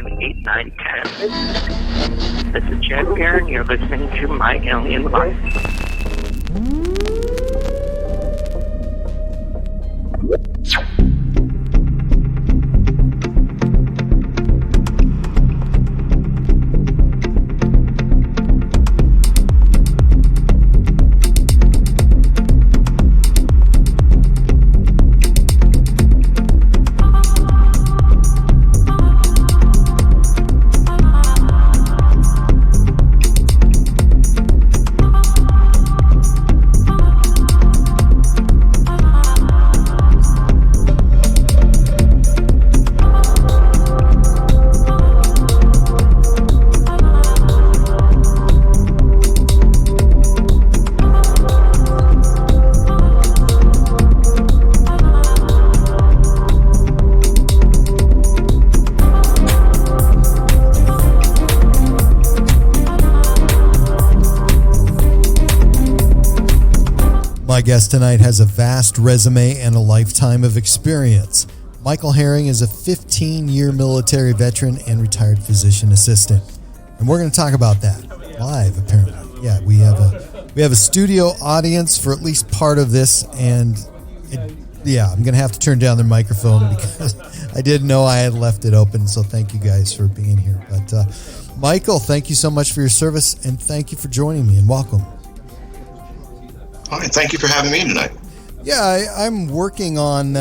7, 8, 9, 10. This is Chad Barron. You're listening to My Alien Life. My guest tonight has a vast resume and a lifetime of experience. Michael Herring is a 15-year military veteran and retired physician assistant. And we're going to talk about that live, apparently. Yeah, we have a studio audience for at least part of this, and I'm going to have to turn down their microphone because I didn't know I had left it open, so thank you guys for being here. But Michael, thank you so much for your service, and thank you for joining me, and welcome. All right, thank you for having me tonight. Yeah, I'm working on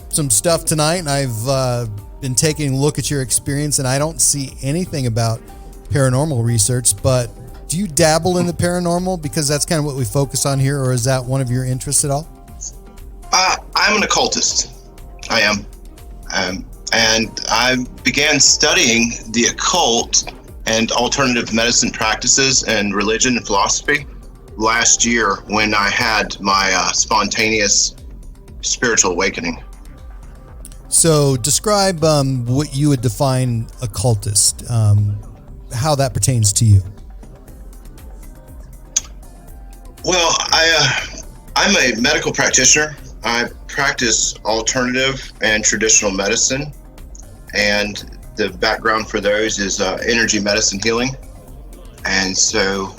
some stuff tonight, and I've been taking a look at your experience, and I don't see anything about paranormal research, but do you dabble in the paranormal? Because that's kind of what we focus on here, or is that one of your interests at all? I'm an occultist. I am. And I began studying the occult and alternative medicine practices and religion and philosophy last year when I had my spontaneous spiritual awakening. So describe what you would define occultist, how that pertains to you. Well, I'm a medical practitioner. I practice alternative and traditional medicine, and the background for those is energy medicine healing. And so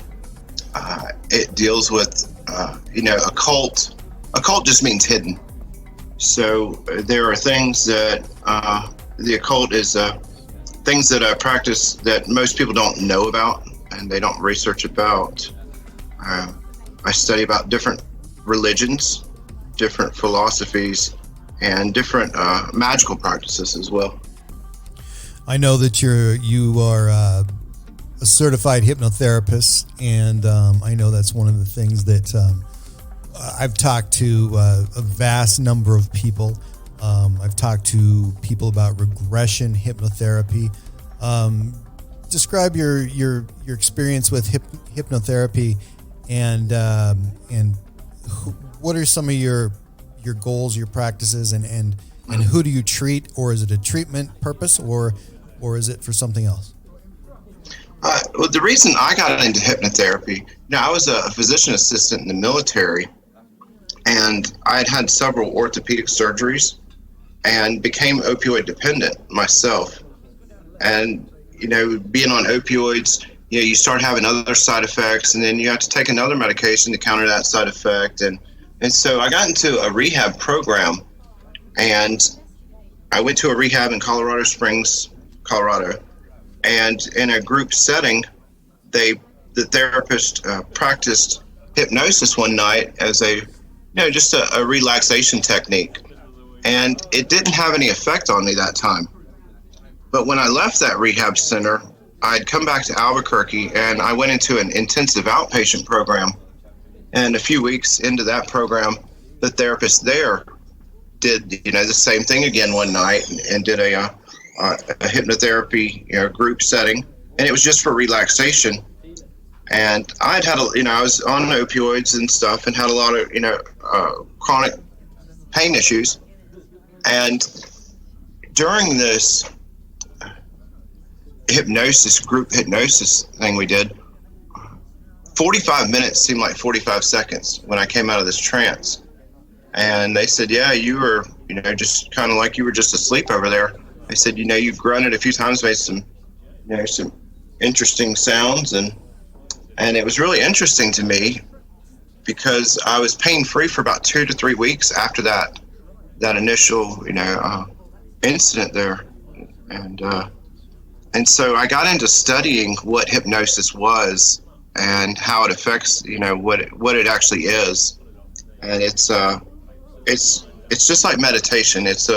it deals with, occult. Occult just means hidden. So there are things that the occult is things that I practice that most people don't know about and they don't research about. I study about different religions, different philosophies, and different magical practices as well. I know that you are a certified hypnotherapist, and I know that's one of the things that I've talked to a vast number of people. I've talked to people about regression hypnotherapy. Describe your experience with hypnotherapy, and what are some of your goals, your practices, and who do you treat, or is it a treatment purpose, or is it for something else? Well, the reason I got into hypnotherapy, I was a physician assistant in the military, and I had several orthopedic surgeries and became opioid dependent myself. And, being on opioids, you start having other side effects, and then you have to take another medication to counter that side effect. And so I got into a rehab program, and I went to a rehab in Colorado Springs, Colorado. And in a group setting, the therapist practiced hypnosis one night as just a relaxation technique. And it didn't have any effect on me that time. But when I left that rehab center, I'd come back to Albuquerque, and I went into an intensive outpatient program. And a few weeks into that program, the therapist there did, the same thing again one night and did a hypnotherapy group setting, and it was just for relaxation. And I was on opioids and stuff and had a lot of chronic pain issues. And during this group hypnosis thing we did, 45 minutes seemed like 45 seconds when I came out of this trance. And they said, yeah, you were just kind of like you were just asleep over there. They said, you've grunted a few times, made some interesting sounds, and it was really interesting to me because I was pain free for about 2 to 3 weeks after that initial incident there, and so I got into studying what hypnosis was and how it affects what it actually is, and it's just like meditation. It's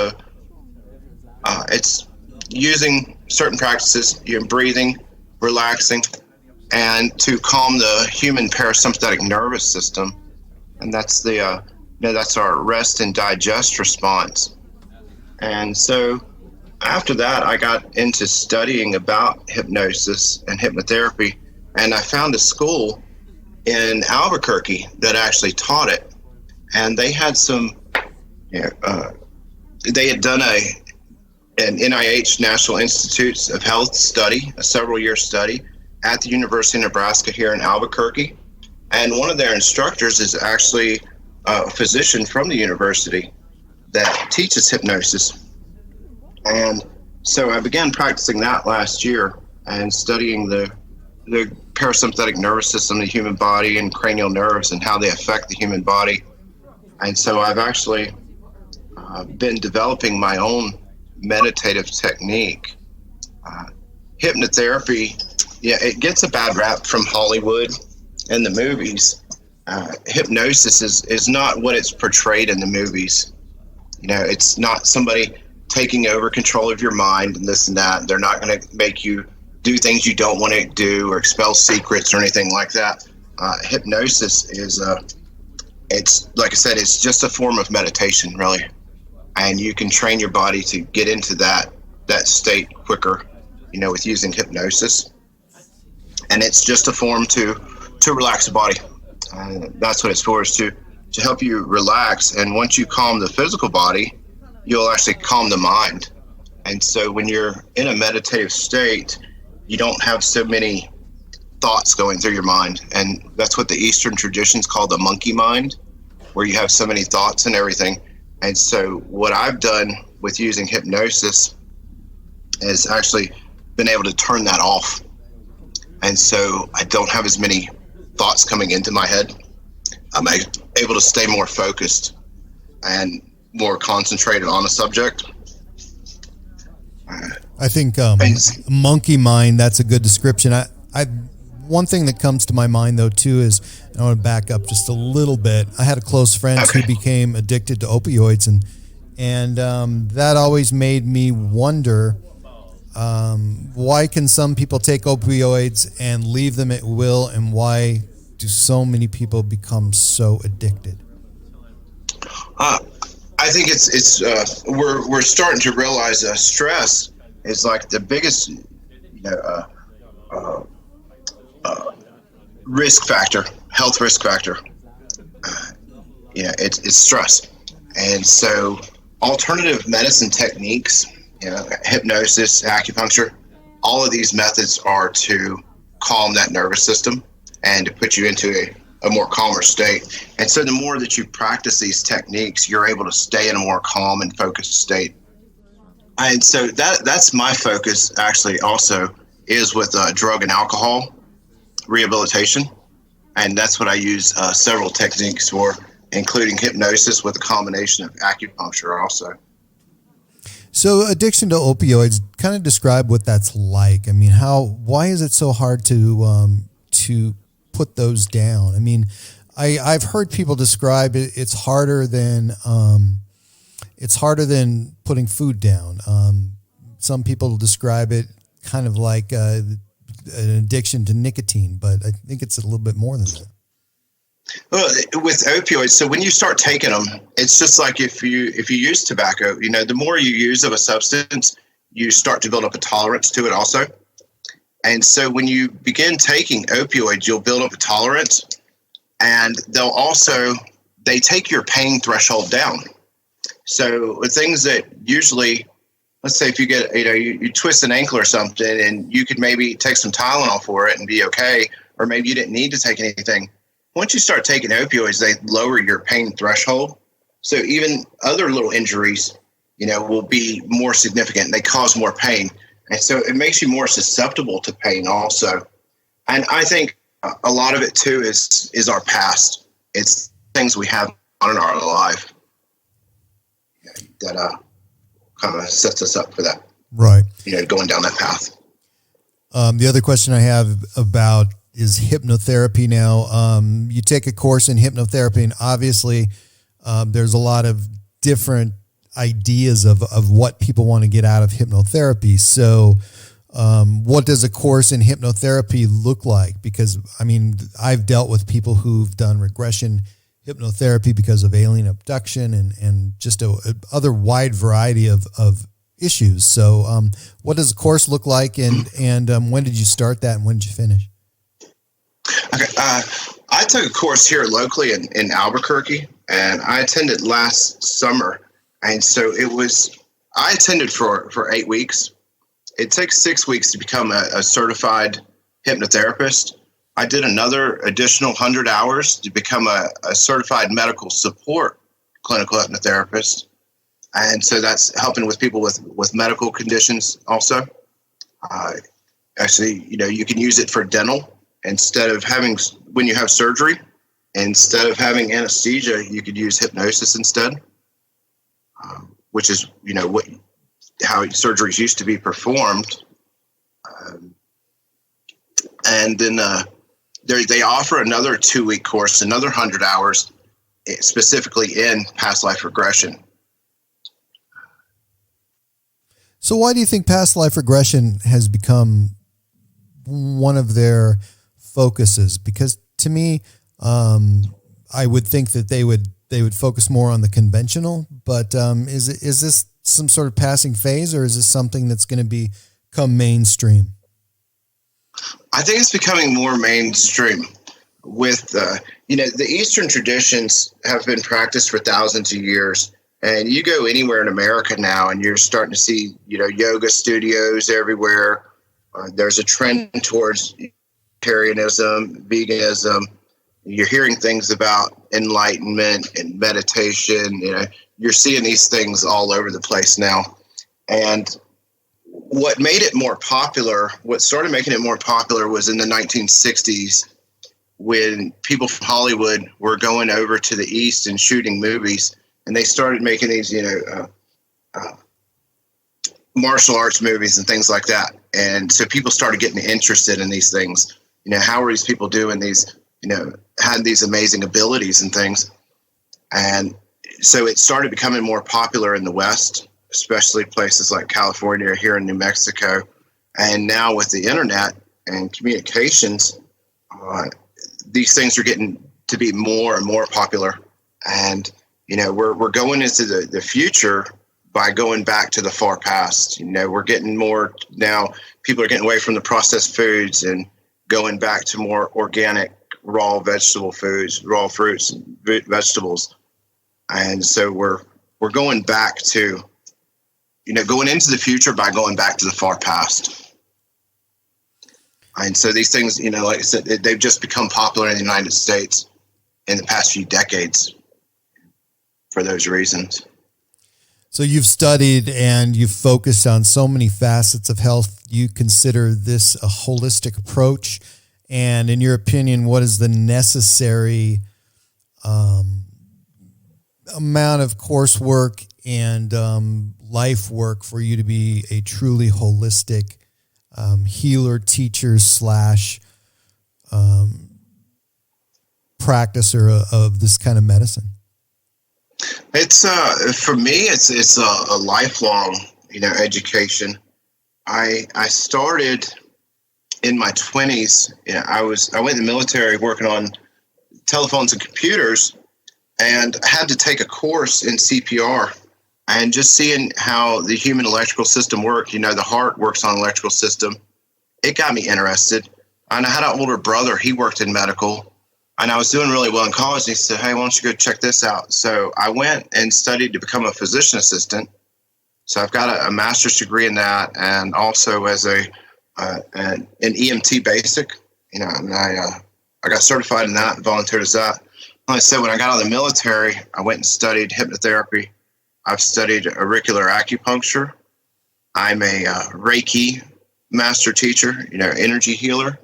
using certain practices, breathing, relaxing, and to calm the human parasympathetic nervous system, and that's that's our rest and digest response. And so after that, I got into studying about hypnosis and hypnotherapy, and I found a school in Albuquerque that actually taught it, and they had they had done an NIH National Institutes of Health study, a several-year study at the University of Nebraska here in Albuquerque. And one of their instructors is actually a physician from the university that teaches hypnosis. And so I began practicing that last year and studying the parasympathetic nervous system, the human body, and cranial nerves and how they affect the human body. And so I've actually been developing my own meditative technique. Hypnotherapy, it gets a bad rap from Hollywood and the movies. Hypnosis is not what it's portrayed in the movies. It's not somebody taking over control of your mind and this and that. They're not going to make you do things you don't want to do or expel secrets or anything like that. Hypnosis is it's like I said, it's just a form of meditation, really. And you can train your body to get into that state quicker, with using hypnosis. And it's just a form to relax the body. That's what it's for, is to help you relax. And once you calm the physical body, you'll actually calm the mind. And so when you're in a meditative state, you don't have so many thoughts going through your mind. And that's what the Eastern traditions call the monkey mind, where you have so many thoughts and everything. And so what I've done with using hypnosis is actually been able to turn that off. And so I don't have as many thoughts coming into my head. I'm able to stay more focused and more concentrated on a subject. I think monkey mind, that's a good description. One thing that comes to my mind, though, too, is I want to back up just a little bit. I had a close friend who became addicted to opioids, and that always made me wonder, why can some people take opioids and leave them at will, and why do so many people become so addicted? I think it's we're starting to realize stress is like the biggest risk factor, health risk factor. It's stress. And so alternative medicine techniques, hypnosis, acupuncture, all of these methods are to calm that nervous system and to put you into a more calmer state. And so the more that you practice these techniques, you're able to stay in a more calm and focused state. And so that's my focus actually also is with drug and alcohol rehabilitation. And that's what I use several techniques for, including hypnosis with a combination of acupuncture also. So addiction to opioids, kind of describe what that's like. I mean, why is it so hard to put those down? I mean, I've heard people describe it. It's harder than putting food down. Some people describe it kind of like an addiction to nicotine, but I think it's a little bit more than that. Well, with opioids, so when you start taking them, it's just like if you use tobacco, the more you use of a substance, you start to build up a tolerance to it also. And so when you begin taking opioids, you'll build up a tolerance, and they take your pain threshold down. So things that usually, let's say if you get, you twist an ankle or something, and you could maybe take some Tylenol for it and be okay, or maybe you didn't need to take anything. Once you start taking opioids, they lower your pain threshold. So even other little injuries, will be more significant. They cause more pain. And so it makes you more susceptible to pain also. And I think a lot of it too is our past. It's things we have on in our life that kind of sets us up for that. Right. Going down that path. The other question I have about is hypnotherapy now. You take a course in hypnotherapy, and obviously there's a lot of different ideas of what people want to get out of hypnotherapy. So what does a course in hypnotherapy look like? Because, I mean, I've dealt with people who've done regression hypnotherapy because of alien abduction and just a other wide variety of issues. So what does a course look like, and when did you start that, and when did you finish? Okay, I took a course here locally in Albuquerque, and I attended last summer. And so I attended for 8 weeks. It takes 6 weeks to become a certified hypnotherapist. I did another additional 100 hours to become a certified medical support clinical hypnotherapist. And so that's helping with people with medical conditions also. Actually, you can use it for dental. Instead of when you have surgery, instead of having anesthesia, you could use hypnosis instead, which is, how surgeries used to be performed. And then they offer another 2-week course, another 100 hours, specifically in past life regression. So why do you think past life regression has become one of their focuses? Because to me, I would think that they would focus more on the conventional, but is this some sort of passing phase, or is this something that's going to become mainstream? I think it's becoming more mainstream with, the Eastern traditions have been practiced for thousands of years. And you go anywhere in America now and you're starting to see, yoga studios everywhere. There's a trend towards vegetarianism, veganism. You're hearing things about enlightenment and meditation. You're seeing these things all over the place now. And what made it more popular, what started making it more popular was in the 1960s when people from Hollywood were going over to the East and shooting movies. And they started making these, martial arts movies and things like that. And so people started getting interested in these things. How are these people doing these, had these amazing abilities and things. And so it started becoming more popular in the West, especially places like California or here in New Mexico. And now with the internet and communications, these things are getting to be more and more popular. And we're going into the future by going back to the far past. We're getting more now. People are getting away from the processed foods and going back to more organic, raw vegetable foods, raw fruits and vegetables. And so we're going back to, going into the future by going back to the far past. And so these things, like I said, they've just become popular in the United States in the past few decades. For those reasons. So you've studied and you've focused on so many facets of health. You consider this a holistic approach. And in your opinion, what is the necessary amount of coursework and life work for you to be a truly holistic healer, teacher / practicer of this kind of medicine? It's for me, it's a lifelong, education. I started in my 20s. I went in the military working on telephones and computers, and I had to take a course in CPR and just seeing how the human electrical system worked. The heart works on electrical system. It got me interested. And I had an older brother. He worked in medical. And I was doing really well in college. And he said, hey, why don't you go check this out? So I went and studied to become a physician assistant. So I've got a master's degree in that, and also as an EMT basic. And I got certified in that and volunteered as that. Like I said, when I got out of the military, I went and studied hypnotherapy. I've studied auricular acupuncture. I'm a Reiki master teacher, energy healer.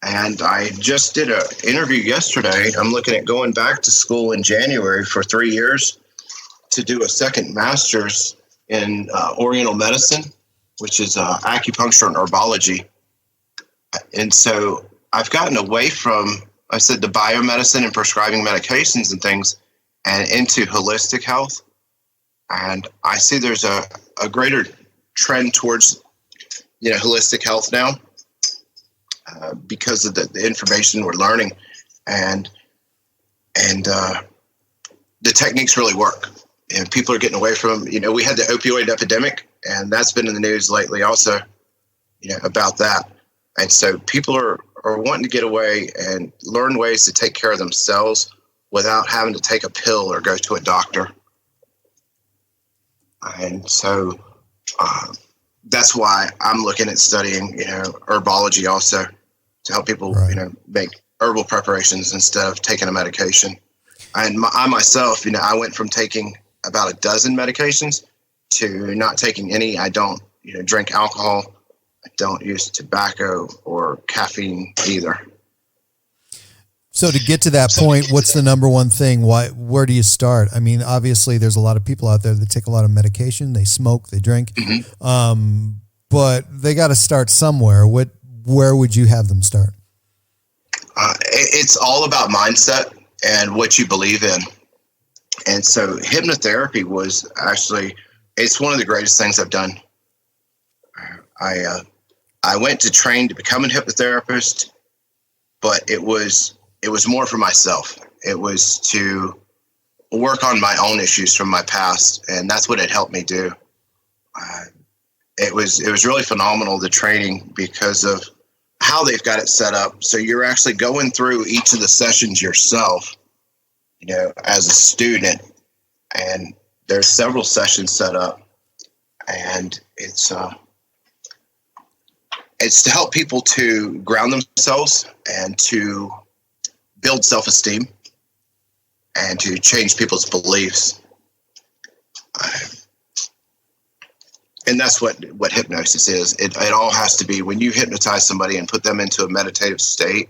And I just did an interview yesterday. I'm looking at going back to school in January for 3 years to do a second master's in Oriental medicine, which is acupuncture and herbology. And so I've gotten away from, I said, the biomedicine and prescribing medications and things, and into holistic health. And I see there's a greater trend towards, holistic health now because of the information we're learning, and the techniques really work. And people are getting away from, we had the opioid epidemic, and that's been in the news lately also, about that. And so people are wanting to get away and learn ways to take care of themselves without having to take a pill or go to a doctor. And so that's why I'm looking at studying, herbology also to help people, make herbal preparations instead of taking a medication. And I myself, I went from taking about a dozen medications to not taking any. I don't, drink alcohol. I don't use tobacco or caffeine either. So to get to that point, what's the number one thing? Where do you start? I mean, obviously there's a lot of people out there that take a lot of medication, they smoke, they drink, but they got to start somewhere. Where would you have them start? It's all about mindset and what you believe in. And so hypnotherapy was actually, it's one of the greatest things I've done. I went to train to become a hypnotherapist, but it was more for myself. It was to work on my own issues from my past, and that's what it helped me do. It was really phenomenal, the training, because of how they've got it set up. So you're actually going through each of the sessions yourself, as a student, and there's several sessions set up, and it's to help people to ground themselves and to build self-esteem and to change people's beliefs. And that's what hypnosis is. It all has to be, when you hypnotize somebody and put them into a meditative state,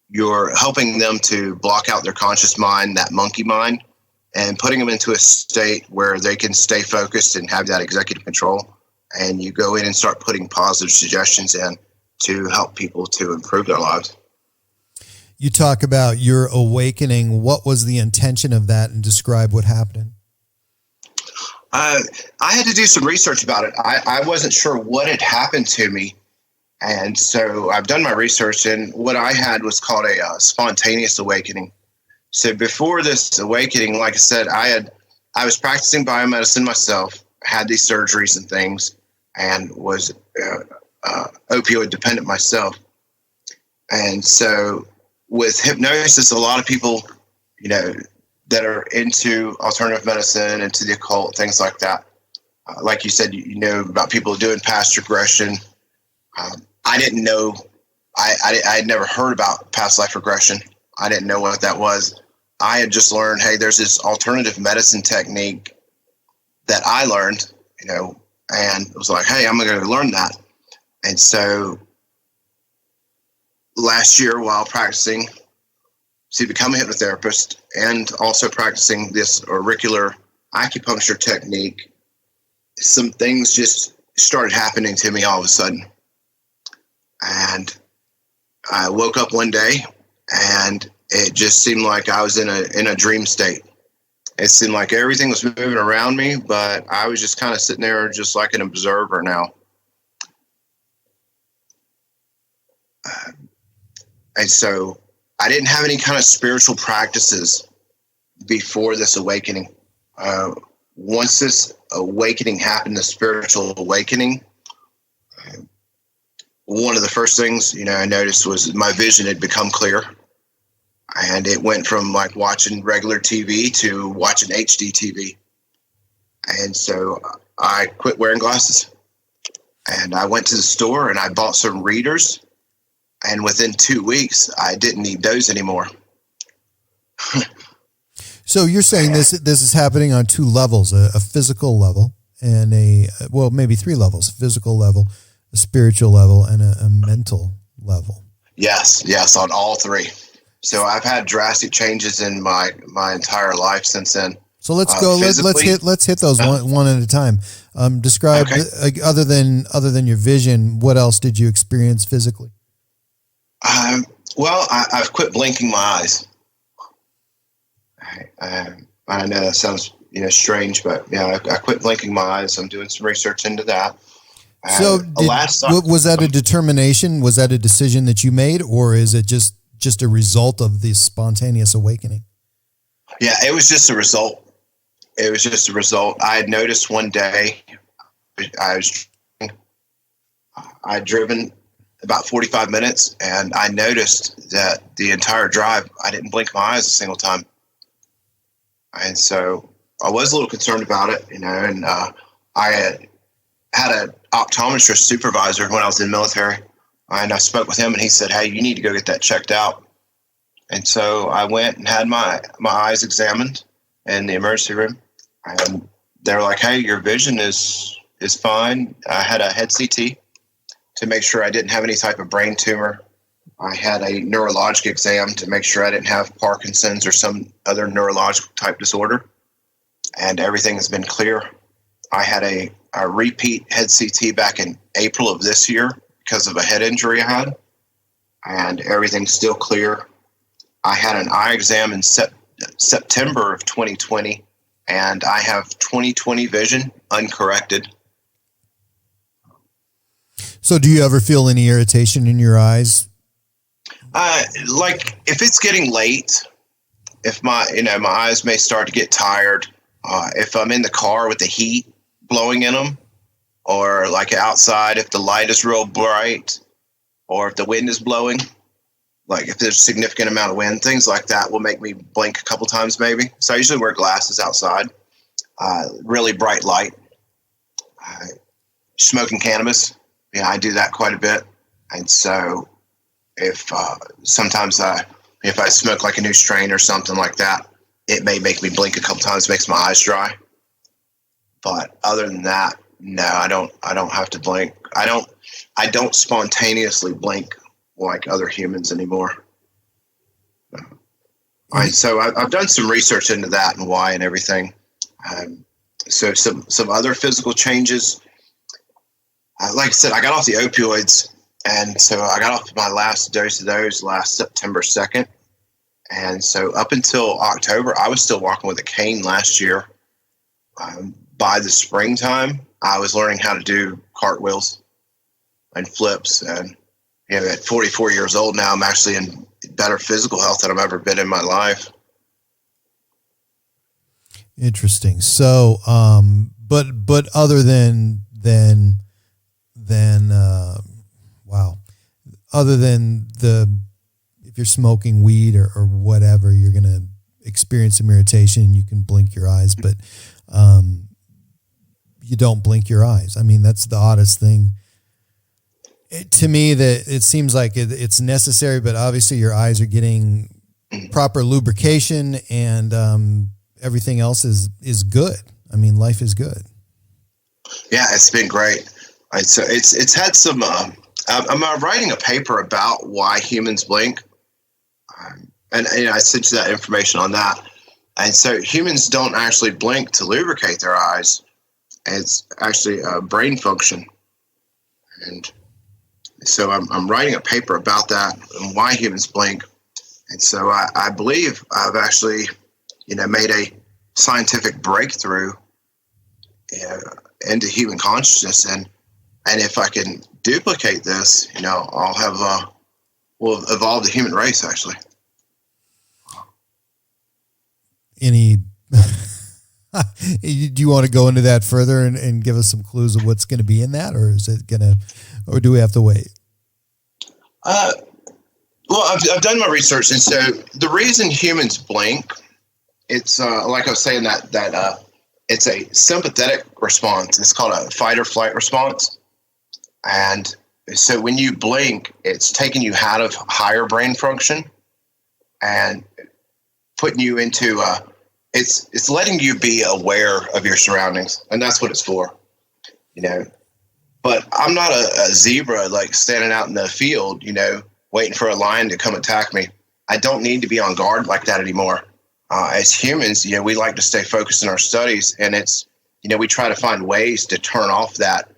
you're helping them to block out their conscious mind, that monkey mind, and putting them into a state where they can stay focused and have that executive control. And you go in and start putting positive suggestions in to help people to improve their lives. You talk about your awakening. What was the intention of that, and describe what happened? I had to do some research about it. I wasn't sure what had happened to me. And so I've done my research, and what I had was called a spontaneous awakening. So before this awakening, like I said, I was practicing biomedicine myself, had these surgeries and things, and was opioid dependent myself. And so with hypnosis, a lot of people, that are into alternative medicine, into the occult, things like that. Like you said, about people doing past regression. I didn't know, I had never heard about past life regression. I didn't know what that was. I had just learned, hey, there's this alternative medicine technique that I learned, and it was like, hey, I'm going to learn that. And so last year, while practicing to become a hypnotherapist and also practicing this auricular acupuncture technique, some things just started happening to me all of a sudden. And I woke up one day, and it just seemed like I was in a dream state. It seemed like everything was moving around me, but I was just kind of sitting there just like an observer now. And so I didn't have any kind of spiritual practices before this awakening. Once this awakening happened, the spiritual awakening, one of the first things, I noticed was my vision had become clear. And it went from like watching regular TV to watching HD TV. And so I quit wearing glasses. And I went to the store and I bought some readers. And within 2 weeks, I didn't need those anymore. So you're saying this is happening on two levels, a physical level and maybe three levels: physical level, a spiritual level, and a mental level. Yes, on all three. So I've had drastic changes in my entire life since then. So let's go. Let's hit those one at a time. Describe other than your vision. What else did you experience physically? Well, I've quit blinking my eyes. I know that sounds strange, but I quit blinking my eyes. I'm doing some research into that. So was that a determination? Was that a decision that you made, or is it just a result of the spontaneous awakening? Yeah, it was just a result. I had noticed one day I'd driven about 45 minutes, and I noticed that the entire drive, I didn't blink my eyes a single time. And so I was a little concerned about it, and I had an optometrist supervisor when I was in the military, and I spoke with him, and he said, "Hey, you need to go get that checked out." And so I went and had my eyes examined in the emergency room, and they were like, "Hey, your vision is fine." I had a head CT to make sure I didn't have any type of brain tumor. I had a neurologic exam to make sure I didn't have Parkinson's or some other neurological type disorder, and everything has been clear. I had a repeat head CT back in April of this year because of a head injury I had, and everything's still clear. I had an eye exam in September of 2020, and I have 20/20 vision uncorrected. So do you ever feel any irritation in your eyes? Like if it's getting late, if my eyes may start to get tired, if I'm in the car with the heat blowing in them, or like outside, if the light is real bright, or if the wind is blowing, like if there's a significant amount of wind, things like that will make me blink a couple times maybe. So I usually wear glasses outside, really bright light, smoking cannabis. I do that quite a bit. And so if sometimes if I smoke like a new strain or something like that, it may make me blink a couple times, makes my eyes dry. But other than that, no, I don't have to blink. I don't spontaneously blink like other humans anymore. So I've done some research into that and why and everything. So some other physical changes. Like I said, I got off the opioids, and so I got off my last dose of those last September 2nd. And so up until October, I was still walking with a cane last year. By the springtime, I was learning how to do cartwheels and flips. And at 44 years old now, I'm actually in better physical health than I've ever been in my life. Interesting. So, but other than other than if you're smoking weed or whatever, you're going to experience some irritation and you can blink your eyes, but you don't blink your eyes. I mean, that's the oddest thing to me, that it seems like it's necessary, but obviously your eyes are getting proper lubrication and everything else is good. I mean, life is good. Yeah, it's been great. So it's had some. I'm writing a paper about why humans blink, and I sent you that information on that. And so humans don't actually blink to lubricate their eyes. It's actually a brain function, and so I'm writing a paper about that and why humans blink. And so I believe I've actually, made a scientific breakthrough into human consciousness, and if I can duplicate this, I'll have we'll evolve the human race. Actually, do you want to go into that further and give us some clues of what's going to be in that, or or do we have to wait? Well, I've done my research, and so the reason humans blink, it's like I was saying that it's a sympathetic response. It's called a fight or flight response. And so when you blink, it's taking you out of higher brain function and putting you into it's letting you be aware of your surroundings, and that's what it's for, you know. But I'm not a zebra like standing out in the field, you know, waiting for a lion to come attack me. I don't need to be on guard like that anymore. As humans, you know, we like to stay focused in our studies, and it's, you know, we try to find ways to turn off that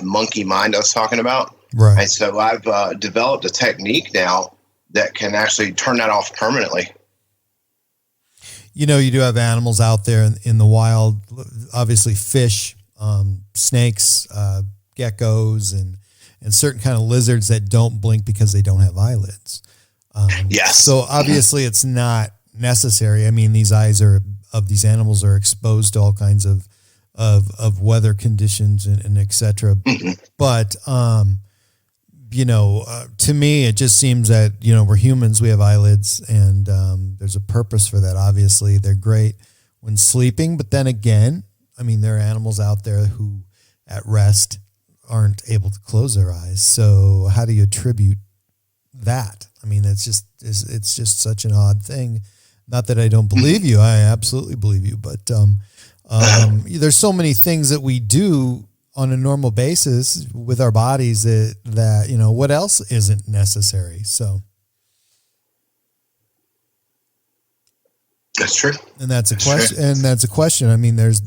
monkey mind I was talking about. Right. And so I've developed a technique now that can actually turn that off permanently. You know, you do have animals out there in the wild, obviously fish, snakes, geckos, and certain kind of lizards that don't blink because they don't have eyelids. Yes. So obviously it's not necessary. I mean, these eyes of these animals are exposed to all kinds of weather conditions and et cetera. Mm-hmm. But, you know, to me, it just seems that, you know, we're humans, we have eyelids, and there's a purpose for that. Obviously, they're great when sleeping, but then again, I mean, there are animals out there who at rest aren't able to close their eyes. So how do you attribute that? I mean, it's just such an odd thing. Not that I don't believe you. I absolutely believe you, but there's so many things that we do on a normal basis with our bodies that, you know, what else isn't necessary? So that's true. And that's a question. True. And that's a question. I mean, there's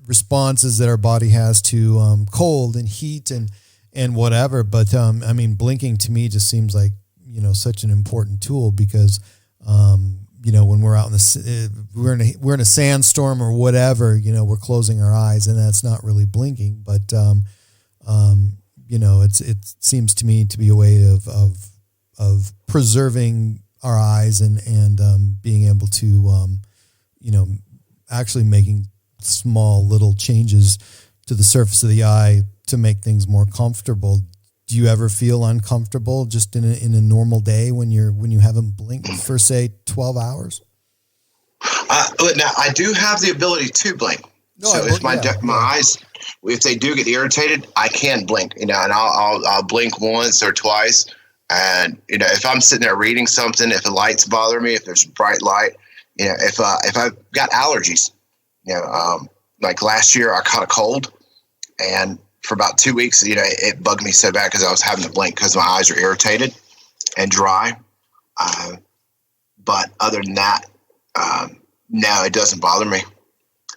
responses that our body has to cold and heat and whatever. But I mean, blinking to me just seems like, you know, such an important tool because, you know, when we're out we're in a sandstorm or whatever, you know, we're closing our eyes and that's not really blinking, but, you know, it seems to me to be a way of preserving our eyes and being able to, you know, actually making small little changes to the surface of the eye to make things more comfortable. Do you ever feel uncomfortable just in a normal day when you haven't blinked for say 12 hours? Now I do have the ability to blink. No, so if my eyes, if they do get irritated, I can blink. You know, and I'll blink once or twice. And you know, if I'm sitting there reading something, if the lights bother me, if there's bright light, you know, if I've got allergies, you know, like last year I caught a cold, and for about 2 weeks, you know, it bugged me so bad because I was having to blink because my eyes are irritated and dry. But other than that, no, it doesn't bother me.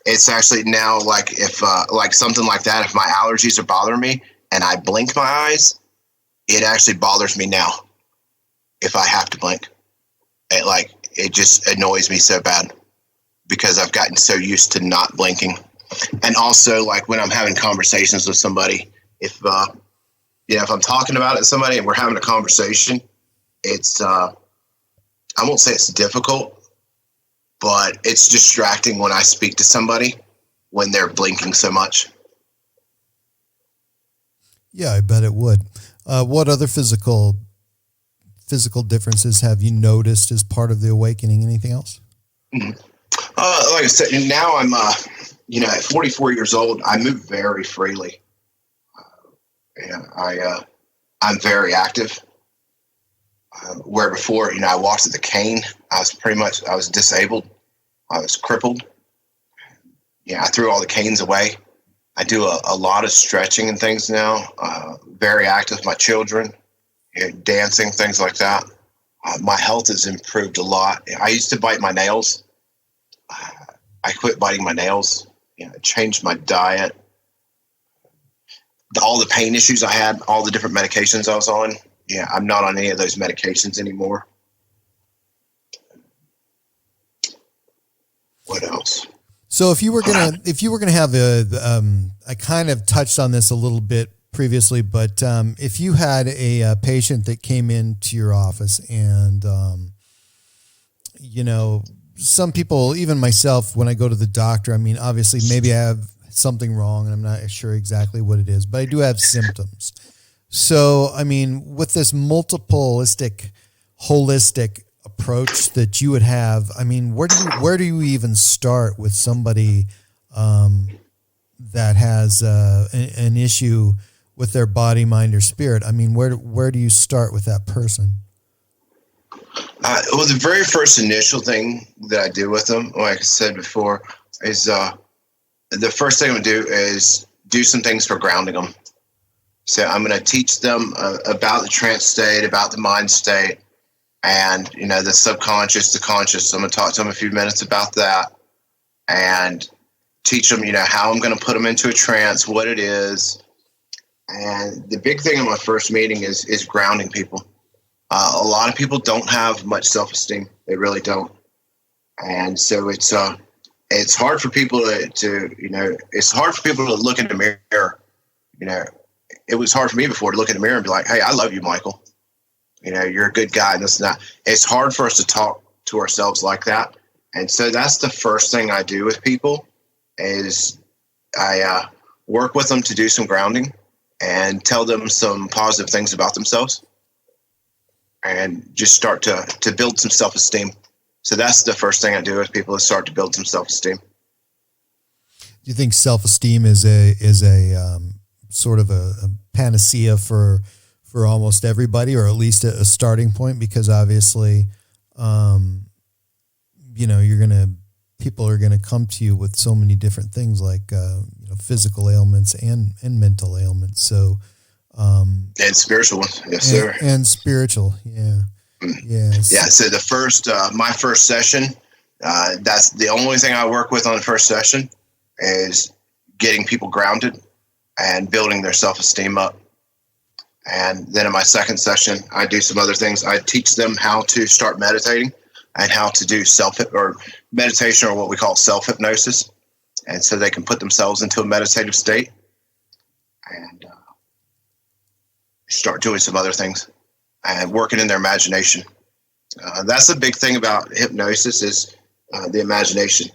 It's actually now like if like something like that, if my allergies are bothering me and I blink my eyes, it actually bothers me now if I have to blink. It just annoys me so bad because I've gotten so used to not blinking. And also, like when I'm having conversations with somebody, if you know, if I'm talking about it to somebody and we're having a conversation, it's I won't say it's difficult, but it's distracting when I speak to somebody when they're blinking so much. Yeah, I bet it would. What other physical differences have you noticed as part of the awakening? Anything else? Mm-hmm. Like I said, now I'm you know, at 44 years old, I move very freely. And I'm very active. Where before, you know, I walked with a cane. I was disabled. I was crippled. Yeah, I threw all the canes away. I do a lot of stretching and things now. Very active with my children, you know, dancing, things like that. My health has improved a lot. I used to bite my nails. I quit biting my nails. You know, changed my diet. All the pain issues I had, all the different medications I was on. Yeah, I'm not on any of those medications anymore. What else? So if you were gonna have I kind of touched on this a little bit previously, but if you had a patient that came into your office and you know, some people, even myself, when I go to the doctor, I mean, obviously maybe I have something wrong and I'm not sure exactly what it is, but I do have symptoms. So, I mean, with this holistic approach that you would have, I mean, where do you even start with somebody that has an issue with their body, mind, or spirit? I mean, where do you start with that person? Well, the very first initial thing that I do with them, like I said before, is the first thing I'm going to do is do some things for grounding them. So I'm going to teach them about the trance state, about the mind state, and, the subconscious, the conscious. I'm going to talk to them a few minutes about that and teach them, how I'm going to put them into a trance, what it is. And the big thing in my first meeting is grounding people. A lot of people don't have much self-esteem. They really don't. And so it's hard for people it's hard for people to look in the mirror. It was hard for me before to look in the mirror and be like, hey, I love you, Michael. You're a good guy. And this and that. It's hard for us to talk to ourselves like that. And so that's the first thing I do with people is I work with them to do some grounding and tell them some positive things about themselves and just start to build some self-esteem. So that's the first thing I do with people is start to build some self-esteem. Do you think self-esteem is a sort of a panacea for almost everybody, or at least a starting point? Because obviously, people are gonna come to you with so many different things, like physical ailments and mental ailments. So and spiritual ones, yes, sir. And spiritual, yeah. Yes. Yeah. So the first, my first session, that's the only thing I work with on the first session is getting people grounded and building their self-esteem up. And then in my second session, I do some other things. I teach them how to start meditating and how to do meditation, or what we call self-hypnosis. And so they can put themselves into a meditative state and start doing some other things and working in their imagination. That's the big thing about hypnosis is the imagination.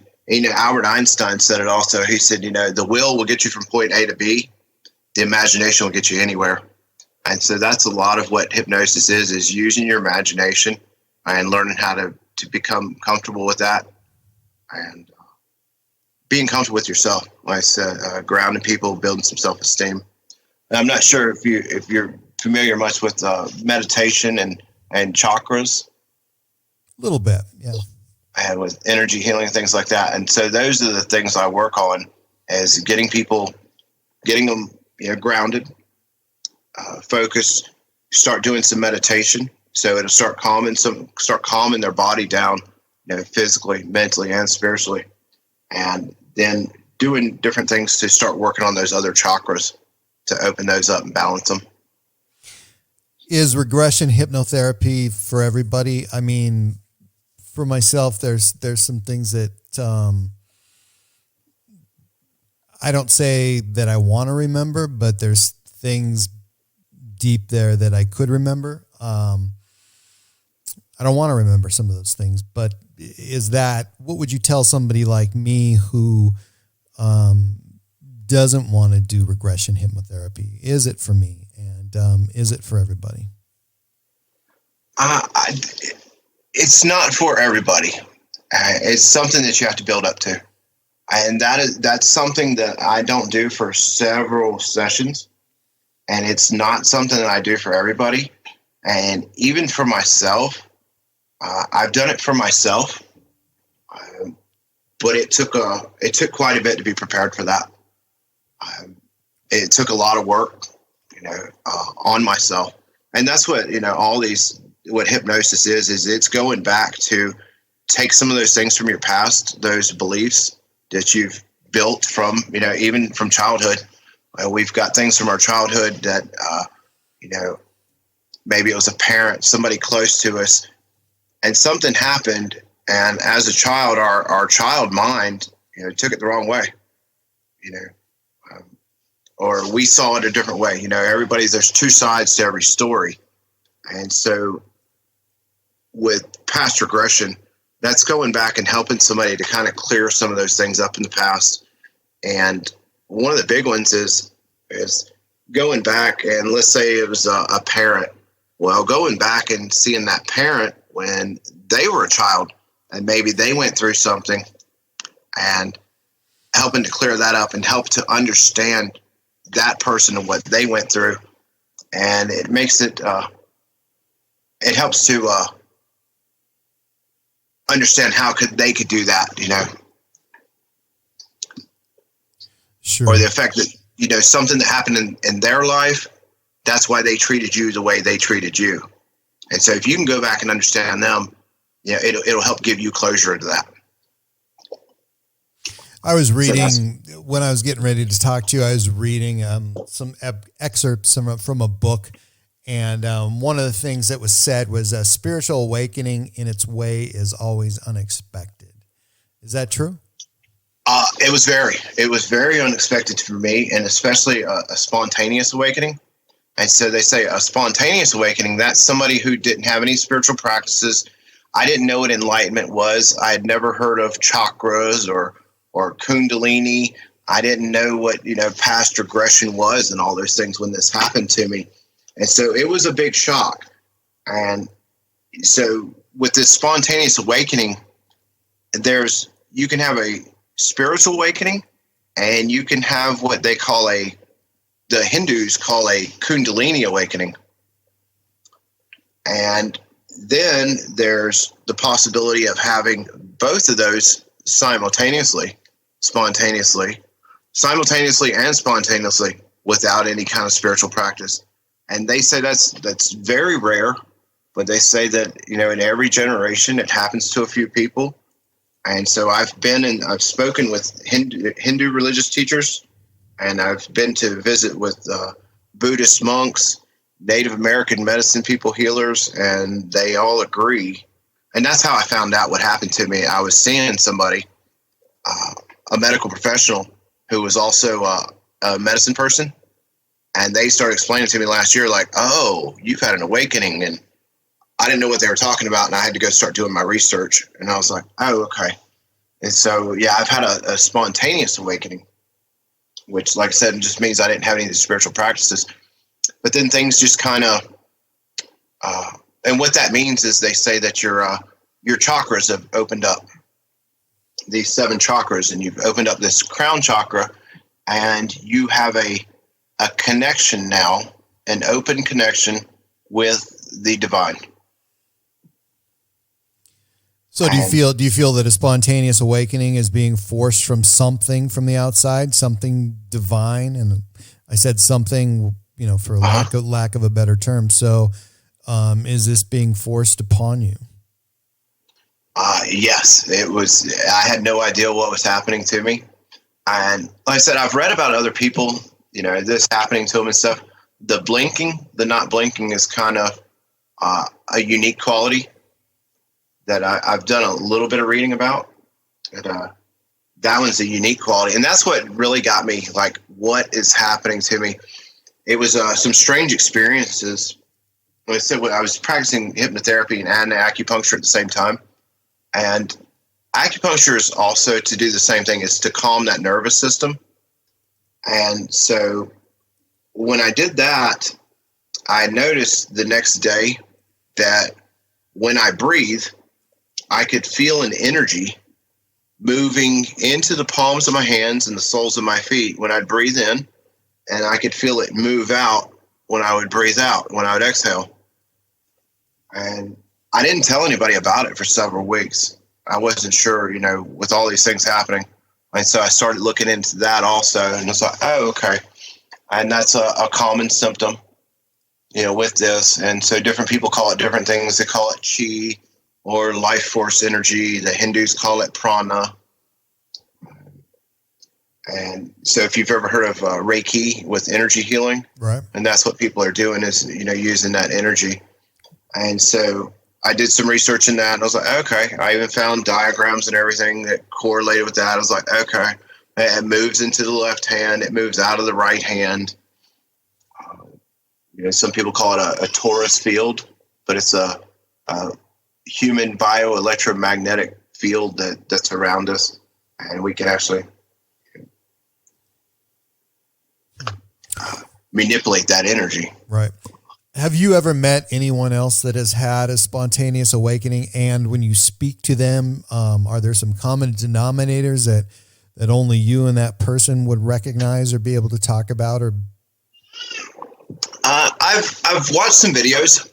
Albert Einstein said it also. He said, the will get you from point A to B. The imagination will get you anywhere. And so that's a lot of what hypnosis is using your imagination and learning how to become comfortable with that and being comfortable with yourself. Like I said, grounding people, building some self-esteem. And I'm not sure if you're familiar much with meditation and chakras. A little bit, yeah. And with energy healing and things like that. And so those are the things I work on, is getting them grounded, focused, start doing some meditation. So it'll start calming their body down, physically, mentally, and spiritually. And then doing different things to start working on those other chakras to open those up and balance them. Is regression hypnotherapy for everybody? I mean, for myself, there's some things that I don't say that I want to remember, but there's things deep there that I could remember. I don't want to remember some of those things, but what would you tell somebody like me who doesn't want to do regression hypnotherapy? Is it for me? And is it for everybody? It's not for everybody. It's something that you have to build up to. And that's something that I don't do for several sessions. And it's not something that I do for everybody. And even for myself, I've done it for myself, but it took quite a bit to be prepared for that. It took a lot of work, on myself. And that's what, what hypnosis is it's going back to take some of those things from your past, those beliefs that you've built from, even from childhood. We've got things from our childhood that, maybe it was a parent, somebody close to us, and something happened. And as a child, our child mind, took it the wrong way, or we saw it a different way. There's two sides to every story. And so with past regression, that's going back and helping somebody to kind of clear some of those things up in the past. And one of the big ones is going back, and let's say it was a parent. Well, going back and seeing that parent when they were a child and maybe they went through something, and helping to clear that up and help to understand that person and what they went through. And it makes it, it helps to understand how they could do that, Sure. or the effect that, something that happened in their life, that's why they treated you the way they treated you. And so if you can go back and understand them, it'll help give you closure to that. I was reading, when I was getting ready to talk to you, I was reading some excerpts from a book. And one of the things that was said was a spiritual awakening in its way is always unexpected. Is that true? It was very unexpected for me, and especially a spontaneous awakening. And so they say a spontaneous awakening, that's somebody who didn't have any spiritual practices. I didn't know what enlightenment was. I had never heard of chakras or kundalini. I didn't know what, past regression was and all those things when this happened to me. And so it was a big shock. And so with this spontaneous awakening, you can have a spiritual awakening, and you can have what they call the Hindus call a kundalini awakening. And then there's the possibility of having both of those simultaneously and spontaneously without any kind of spiritual practice. And they say that's very rare, but they say that, in every generation it happens to a few people. And so I've spoken with Hindu religious teachers, and I've been to visit with Buddhist monks, Native American medicine people, healers, and they all agree. And that's how I found out what happened to me. I was seeing somebody, a medical professional who was also a medicine person, and they started explaining to me last year, like, oh, you've had an awakening. And I didn't know what they were talking about, and I had to go start doing my research. And I was like, oh, okay. And so, yeah, I've had a spontaneous awakening, which, like I said, just means I didn't have any of the spiritual practices. But then things just kind of, and what that means is they say that your chakras have opened up, these 7 chakras, and you've opened up this crown chakra, and you have a connection now, an open connection with the divine. So do you feel that a spontaneous awakening is being forced from something from the outside, something divine? And I said something, for lack of a better term. So is this being forced upon you? Yes, it was. I had no idea what was happening to me. And like I said, I've read about other people, this happening to them and stuff. The not blinking is kind of a unique quality that I've done a little bit of reading about. That one's a unique quality. And that's what really got me, like, what is happening to me? It was some strange experiences. Like I said, I was practicing hypnotherapy and acupuncture at the same time. And acupuncture is also to do the same thing, is to calm that nervous system. And so when I did that, I noticed the next day that when I breathe, I could feel an energy moving into the palms of my hands and the soles of my feet when I'd breathe in, and I could feel it move out when I would breathe out, when I would exhale. And I didn't tell anybody about it for several weeks. I wasn't sure, with all these things happening. And so I started looking into that also, and it's like, oh, okay. And that's a common symptom, with this. And so different people call it different things. They call it chi or life force energy. The Hindus call it prana. And so if you've ever heard of Reiki with energy healing, right? And that's what people are doing is, using that energy. And so I did some research in that, and I was like, okay. I even found diagrams and everything that correlated with that. I was like, okay. It moves into the left hand. It moves out of the right hand. Some people call it a torus field, but it's a human bioelectromagnetic field that's around us, and we can actually manipulate that energy. Right. Have you ever met anyone else that has had a spontaneous awakening? And when you speak to them, are there some common denominators that only you and that person would recognize or be able to talk about? Or I've watched some videos.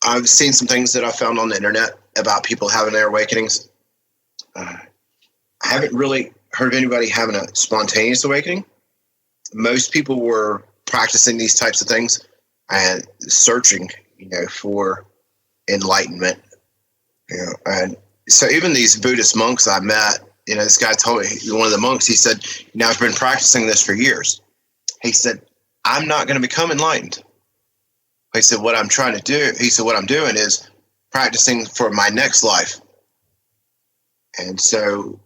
I've seen some things that I found on the internet. about people having their awakenings. I haven't really heard of anybody having a spontaneous awakening. Most people were practicing these types of things and searching, for enlightenment. And so even these Buddhist monks I met, this guy told me, one of the monks, he said, I've been practicing this for years. He said, I'm not going to become enlightened. He said, what I'm doing is practicing for my next life. And so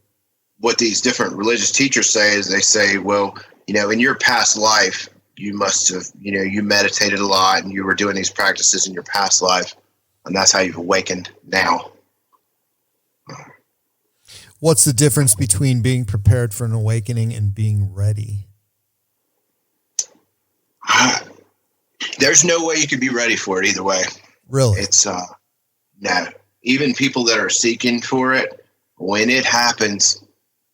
what these different religious teachers say is they say, well, in your past life, you must have, you meditated a lot and you were doing these practices in your past life. And that's how you've awakened now. What's the difference between being prepared for an awakening and being ready? There's no way you could be ready for it either way. Really? It's, no. Even people that are seeking for it, when it happens,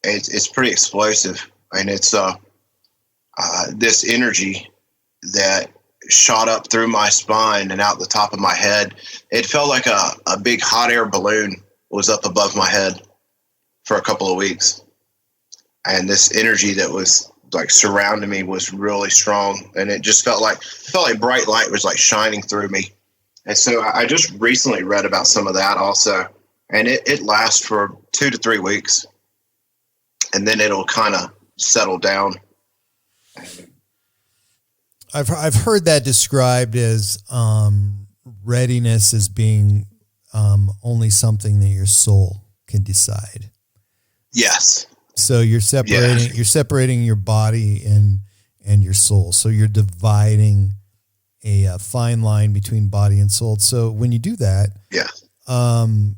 it's pretty explosive. And it's this energy that shot up through my spine and out the top of my head. It felt like a big hot air balloon was up above my head for a couple of weeks. And this energy that was like surrounding me was really strong. And it just felt like bright light was like shining through me. And so I just recently read about some of that also. And it lasts for 2 to 3 weeks. And then it'll kind of settle down. I've heard that described as readiness as being only something that your soul can decide. Yes. So you're separating your body and your soul. So you're dividing a fine line between body and soul. So when you do that, yeah. And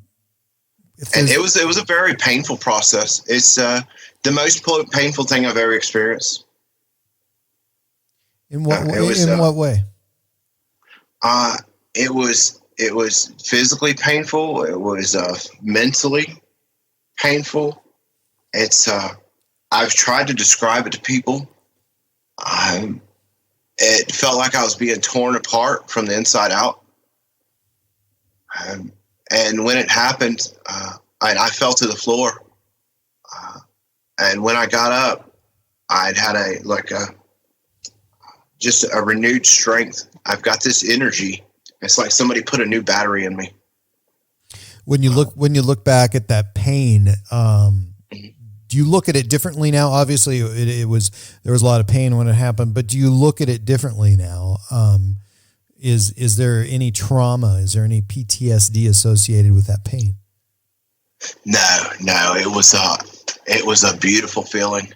it was a very painful process. It's the most painful thing I've ever experienced. In what way? It was physically painful. It was mentally painful. It's I've tried to describe it to people. It felt like I was being torn apart from the inside out. And when it happened, I fell to the floor. And when I got up, I'd had just a renewed strength. I've got this energy. It's like somebody put a new battery in me. When you look back at that pain, do you look at it differently now? Obviously, there was a lot of pain when it happened, but do you look at it differently now? Is there any trauma? Is there any PTSD associated with that pain? No. It was a beautiful feeling.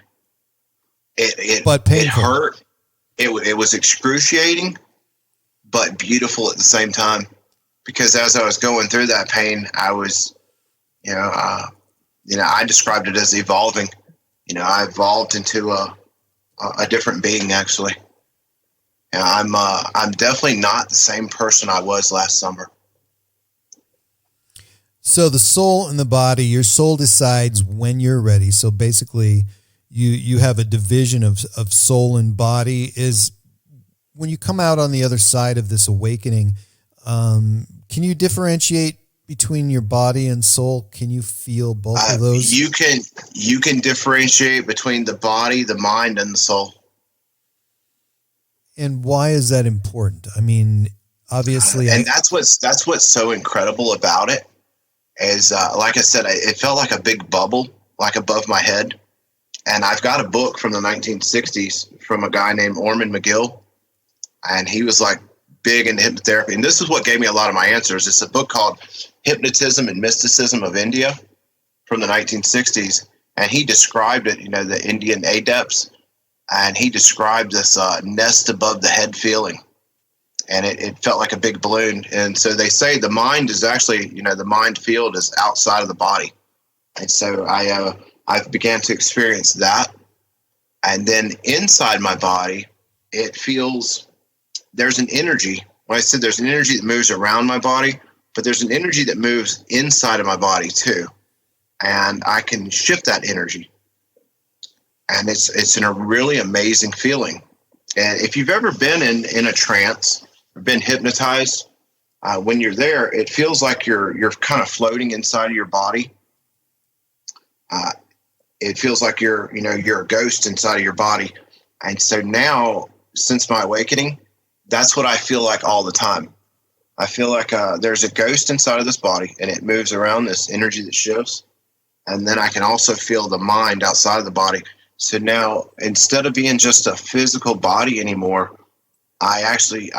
But painful. It hurt. It was excruciating, but beautiful at the same time. Because as I was going through that pain, I was, I described it as evolving. I evolved into a different being, actually. And I'm definitely not the same person I was last summer. So the soul and the body, your soul decides when you're ready. So basically, you have a division of soul and body. Is when you come out on the other side of this awakening, can you differentiate between your body and soul? Can you feel both of those? You can differentiate between the body, the mind, and the soul. And why is that important? I mean, obviously, that's what's so incredible about it. Is like I said, it felt like a big bubble, like above my head. And I've got a book from the 1960s from a guy named Orman McGill, and he was like big into hypnotherapy. And this is what gave me a lot of my answers. It's a book called Hypnotism and Mysticism of India from the 1960s. And he described it, the Indian adepts, and he described this nest above the head feeling. And it felt like a big balloon. And so they say the mind is actually, the mind field is outside of the body. And so I began to experience that. And then inside my body, it feels there's an energy. When I said there's an energy that moves around my body, but there's an energy that moves inside of my body too. And I can shift that energy. And it's a really amazing feeling. And if you've ever been in a trance or been hypnotized, When you're there, it feels like you're kind of floating inside of your body. It feels like you're a ghost inside of your body. And so now, since my awakening, that's what I feel like all the time. I feel like there's a ghost inside of this body, and it moves around, this energy that shifts. And then I can also feel the mind outside of the body. So now, instead of being just a physical body anymore, I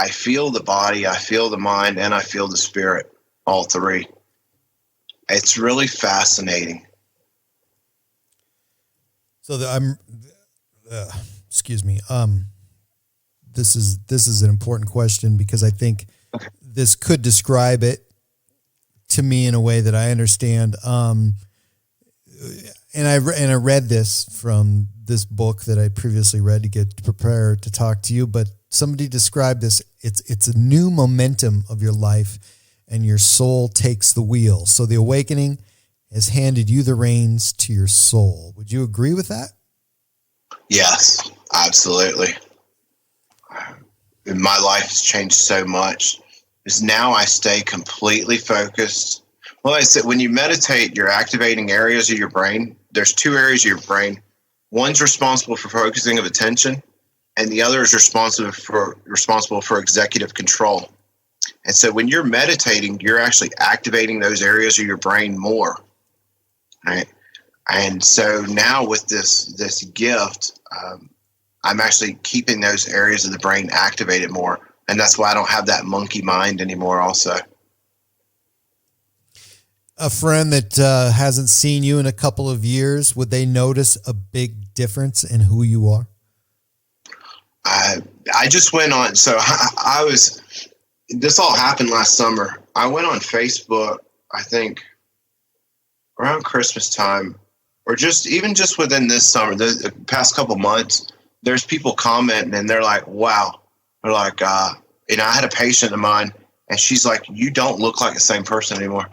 feel the body, I feel the mind, and I feel the spirit, all three. It's really fascinating. So excuse me. This is an important question because I think this could describe it to me in a way that I understand. And I read this from this book that I previously read to get prepared to talk to you, but somebody described this. It's a new momentum of your life, and your soul takes the wheel. So the awakening has handed you the reins to your soul. Would you agree with that? Yes, absolutely. My life has changed so much because now I stay completely focused. Well, I said, when you meditate, you're activating areas of your brain. There's two areas of your brain. One's responsible for focusing of attention, and the other is responsible for executive control. And so when you're meditating, you're actually activating those areas of your brain more, right? And so now with this gift, I'm actually keeping those areas of the brain activated more. And that's why I don't have that monkey mind anymore also. A friend that hasn't seen you in a couple of years, would they notice a big difference in who you are? I just went on. So this all happened last summer. I went on Facebook, I think around Christmas time, or just within this summer, the past couple months, there's people commenting and they're like, wow. They're like, I had a patient of mine and she's like, you don't look like the same person anymore.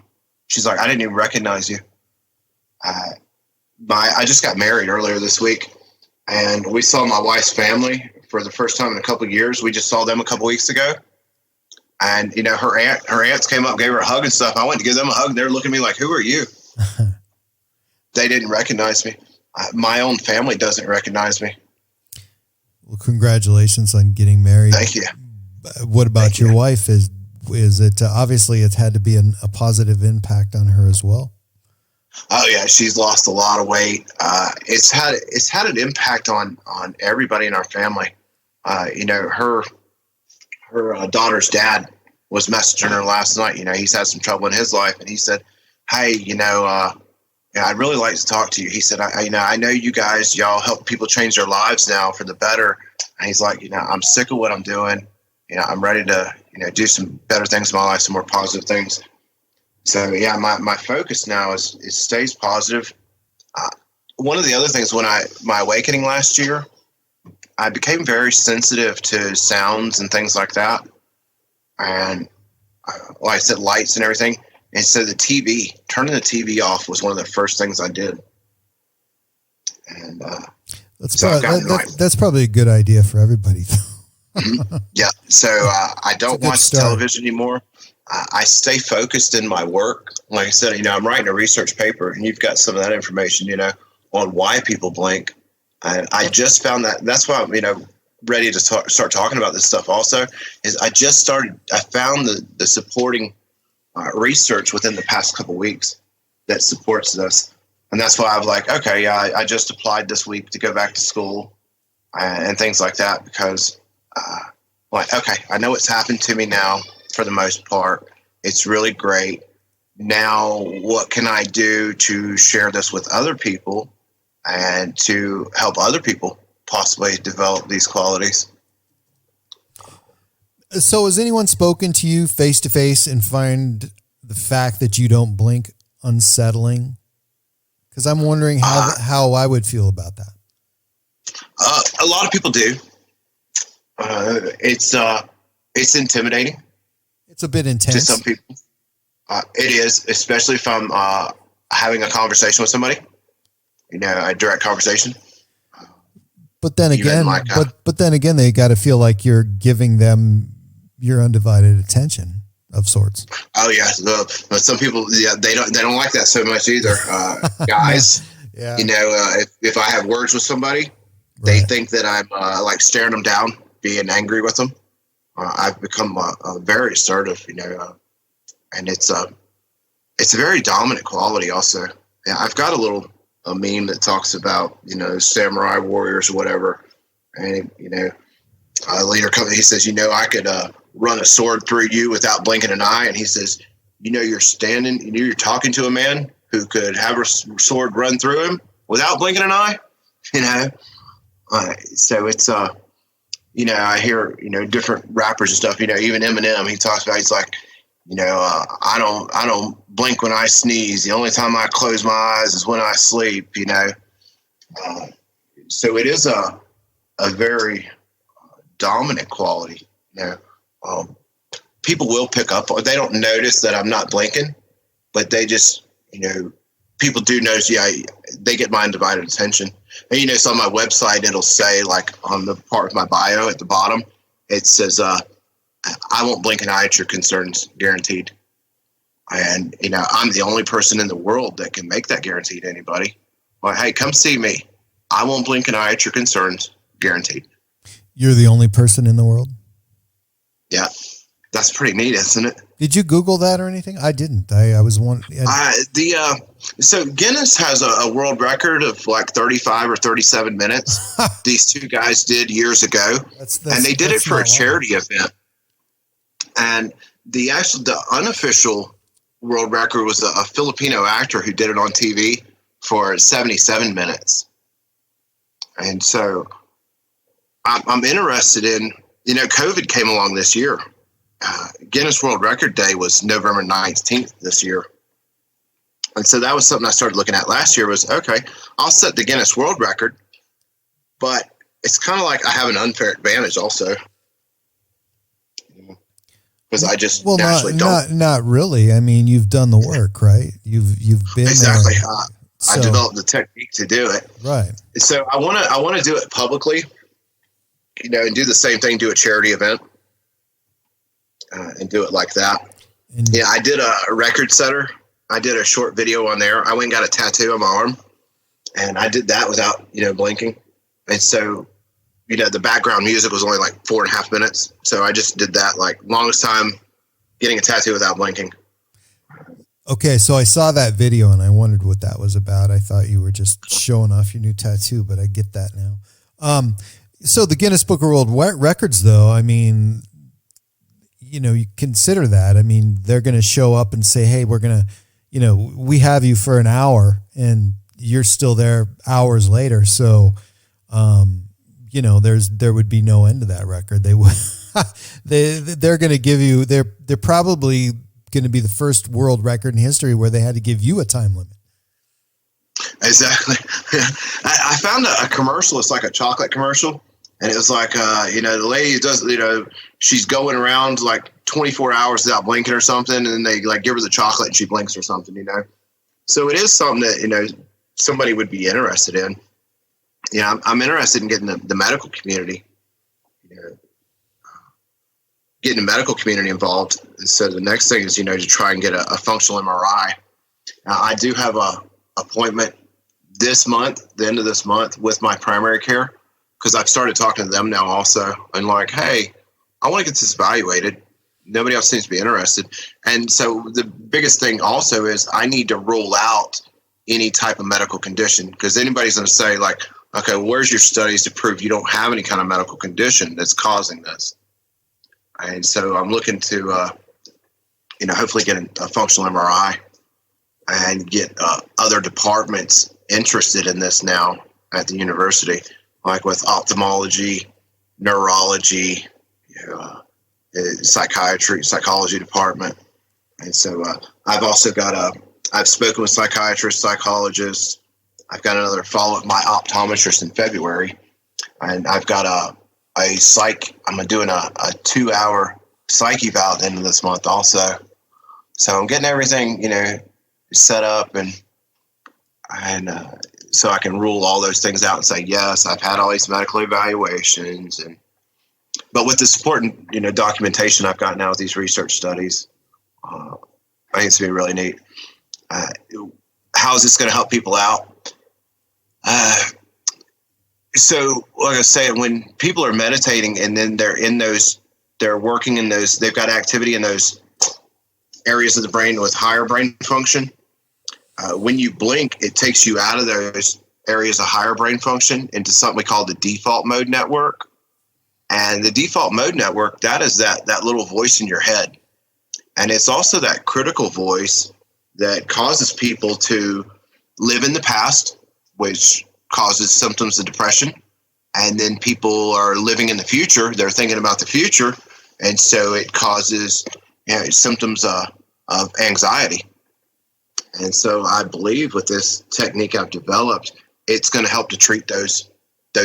She's like, I didn't even recognize you. I just got married earlier this week, and we saw my wife's family for the first time in a couple of years. We just saw them a couple weeks ago. And, her aunts came up, gave her a hug and stuff. I went to give them a hug. They're looking at me like, who are you? They didn't recognize me. My own family doesn't recognize me. Well, congratulations on getting married. Thank you. What about your wife? Is it obviously it's had to be a positive impact on her as well? Oh yeah, she's lost a lot of weight. It's had an impact on everybody in our family. Her daughter's dad was messaging her last night. He's had some trouble in his life, and he said, "Hey, I'd really like to talk to you." He said, "I know you guys, y'all help people change their lives now for the better." And he's like, "I'm sick of what I'm doing. I'm ready to, do some better things in my life, some more positive things." So yeah, my focus now is stays positive. One of the other things my awakening last year, I became very sensitive to sounds and things like that. And like I said, lights and everything. And so turning the TV off was one of the first things I did. And that's probably a good idea for everybody. Mm-hmm. Yeah. So I don't watch television anymore. I stay focused in my work. Like I said, I'm writing a research paper, and you've got some of that information, on why people blink. And I just found that's why I'm, ready to start talking about this stuff also, is I found the supporting research within the past couple of weeks that supports this. And that's why I'm like, okay, yeah, I just applied this week to go back to school and things like that, because okay, I know what's happened to me now for the most part. It's really great. Now, what can I do to share this with other people and to help other people possibly develop these qualities? So has anyone spoken to you face to face and find the fact that you don't blink unsettling? Because I'm wondering how I would feel about that. A lot of people do. It's intimidating. It's a bit intense to some people. It is, especially if I'm having a conversation with somebody. A direct conversation. But then again, but then again, they got to feel like you're giving them your undivided attention. of sorts. Oh yeah, but some people, they don't like that so much either. Guys, Yeah. If I have words with somebody, they think that I'm like staring them down, being angry with them. I've become very assertive, and it's a very dominant quality. Also, yeah, I've got a meme that talks about samurai warriors or whatever, and a leader comes. He says, I could run a sword through you without blinking an eye, and he says, you're talking to a man who could have a sword run through him without blinking an eye. So it's I hear different rappers and stuff. Even Eminem, he talks about. He's like, I don't blink when I sneeze. The only time I close my eyes is when I sleep. So it is a very dominant quality. People will pick up. They don't notice that I'm not blinking, but they just people do notice. Yeah, they get my undivided attention. And so on my website, it'll say, like, on the part of my bio at the bottom, it says, I won't blink an eye at your concerns, guaranteed. And, I'm the only person in the world that can make that guarantee to anybody. Like, hey, come see me. I won't blink an eye at your concerns, guaranteed. You're the only person in the world? Yeah. That's pretty neat, isn't it? Did you Google that or anything? I didn't. I was one. So Guinness has a world record of like 35 or 37 minutes. These two guys did years ago, and they did it for a charity event. And the unofficial world record was a Filipino actor who did it on TV for 77 minutes. And so I'm interested in, COVID came along this year. Guinness World Record Day was November 19th this year. And so that was something I started looking at last year was, okay, I'll set the Guinness World Record, but it's kind of like I have an unfair advantage also. Because I just naturally don't. Not really. I mean, you've done the work, right? You've been exactly. there. I developed the technique to do it. Right. So I want to do it publicly, and do the same thing, do a charity event. And do it like that. I did a record setter. I did a short video on there. I went and got a tattoo on my arm, and I did that without, blinking. And so, the background music was only like 4.5 minutes. So I just did that, like, longest time getting a tattoo without blinking. Okay, so I saw that video and I wondered what that was about. I thought you were just showing off your new tattoo, but I get that now. So the Guinness Book of World Records, though, I mean, you consider that. I mean, they're going to show up and say, hey, we're going to, we have you for an hour, and you're still there hours later. So, there would be no end to that record. They would, they're going to give you, they're probably going to be the first world record in history where they had to give you a time limit. Exactly. I found a commercial. It's like a chocolate commercial. And it was like, the lady does, she's going around like 24 hours without blinking or something. And then they like give her the chocolate and she blinks or something, So it is something that, somebody would be interested in. I'm interested in getting the medical community, getting the medical community involved. And so the next thing is, to try and get a functional MRI. I do have a appointment this month, the end of this month, with my primary care. Because I've started talking to them now also, and like, hey, I want to get this evaluated. Nobody else seems to be interested. And so the biggest thing also is I need to rule out any type of medical condition, because anybody's going to say like, okay, where's your studies to prove you don't have any kind of medical condition that's causing this? And so I'm looking to, hopefully get a functional MRI and get other departments interested in this now at the university. Like with ophthalmology, neurology, psychology department. And so I've also got I've spoken with psychiatrists, psychologists. I've got another follow-up, my optometrist in February. And I've got a psych, I'm doing a 2-hour psych eval at the end of this month also. So I'm getting everything, set up and so I can rule all those things out and say, yes, I've had all these medical evaluations. But with the support and, documentation I've got now with these research studies, I think it's going to be really neat. How is this going to help people out? So, like I said, when people are meditating and then they're working in those, they've got activity in those areas of the brain with higher brain function. When you blink, it takes you out of those areas of higher brain function into something we call the default mode network. And the default mode network, that is that little voice in your head. And it's also that critical voice that causes people to live in the past, which causes symptoms of depression. And then people are living in the future. They're thinking about the future. And so it causes symptoms of anxiety. And so I believe with this technique I've developed, it's going to help to treat those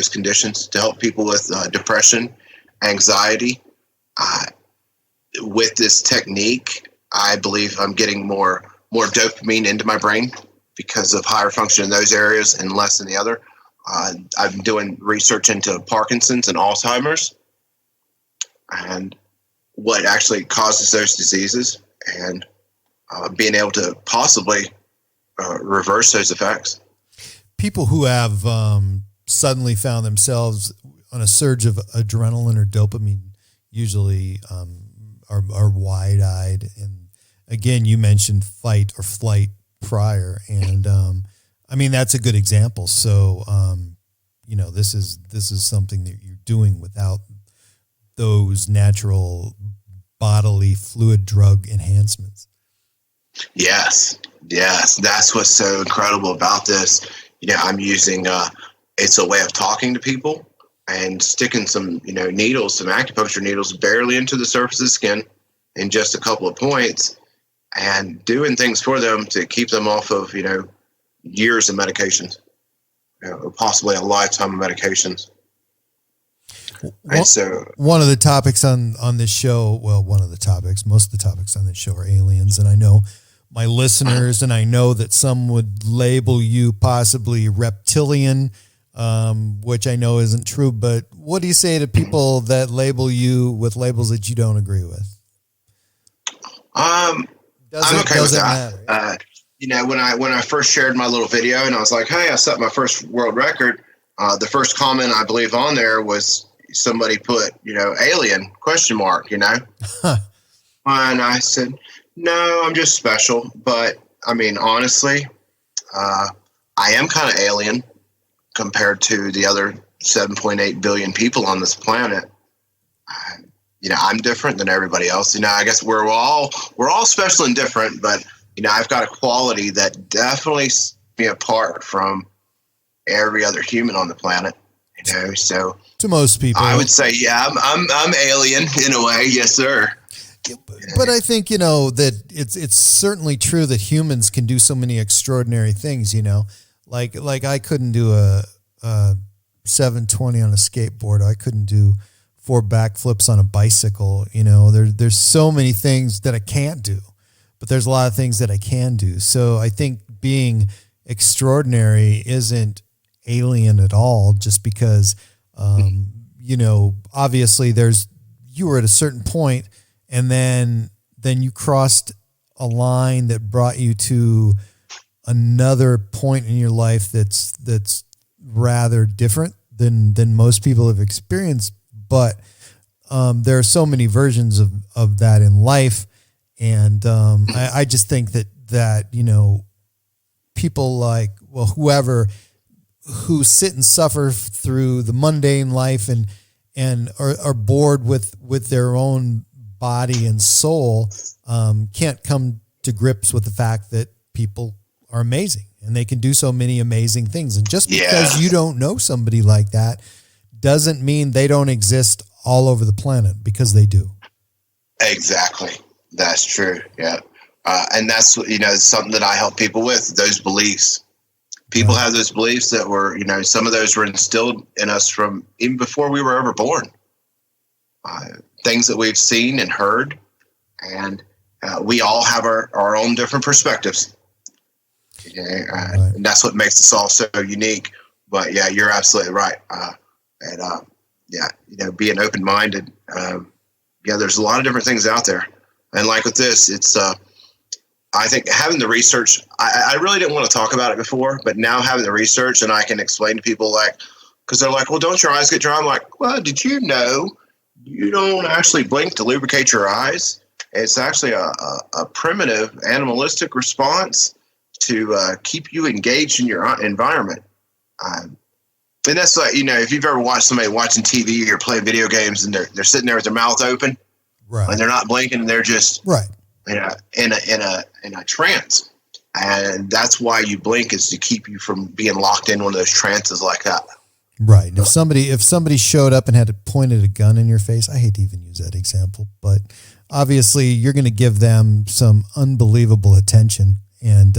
conditions, to help people with depression, anxiety. With this technique, I believe I'm getting more dopamine into my brain because of higher function in those areas and less in the other. I've been doing research into Parkinson's and Alzheimer's and what actually causes those diseases, and being able to possibly reverse those effects. People who have suddenly found themselves on a surge of adrenaline or dopamine usually are wide-eyed. And again, you mentioned fight or flight prior, and I mean that's a good example. So this is something that you're doing without those natural bodily fluid drug enhancements. Yes, that's what's so incredible about this. I'm using it's a way of talking to people and sticking some needles, some acupuncture needles, barely into the surface of the skin in just a couple of points, and doing things for them to keep them off of years of medications, or possibly a lifetime of medications. And so one of the topics on this show, most of the topics on this show are aliens. And I know my listeners, and I know that some would label you possibly reptilian, which I know isn't true. But what do you say to people that label you with labels that you don't agree with? I'm okay with that. When I first shared my little video and I was like, hey, I set my first world record, the first comment I believe on there was somebody put, alien ? Huh. And I said, no, I'm just special. But I mean, honestly, I am kind of alien compared to the other 7.8 billion people on this planet. I'm different than everybody else. I guess we're all special and different, but I've got a quality that definitely sets me apart from every other human on the planet. So to most people, I would say, yeah, I'm alien in a way. Yes, sir. But I think, that it's certainly true that humans can do so many extraordinary things, like I couldn't do a 720 on a skateboard. I couldn't do 4 backflips on a bicycle. There's so many things that I can't do, but there's a lot of things that I can do. So I think being extraordinary isn't alien at all, just because, obviously you were at a certain point and then you crossed a line that brought you to another point in your life that's rather different than most people have experienced. But there are so many versions of that in life. And I just think that people like, whoever who sit and suffer through the mundane life and are bored with their own body and soul, can't come to grips with the fact that people are amazing and they can do so many amazing things. And just because you don't know somebody like that doesn't mean they don't exist all over the planet, because they do. Exactly. That's true. Yeah. And that's, something that I help people with, those beliefs. People have those beliefs that were, some of those were instilled in us from even before we were ever born. Things that we've seen and heard, and we all have our own different perspectives. And that's what makes us all so unique. But yeah, you're absolutely right. Being open-minded. There's a lot of different things out there. And like with this, it's I think having the research, I really didn't want to talk about it before, but now having the research, and I can explain to people, like, because they're like, well, don't your eyes get dry? I'm like, well, did you know you don't actually blink to lubricate your eyes? It's actually a primitive animalistic response to keep you engaged in your environment. And that's like, if you've ever watched somebody watching TV or playing video games and they're sitting there with their mouth open, right, and they're not blinking, and they're just right in a trance. And that's why you blink, is to keep you from being locked in one of those trances like that. Right. If somebody showed up and had pointed a gun in your face, I hate to even use that example, but obviously you're going to give them some unbelievable attention, and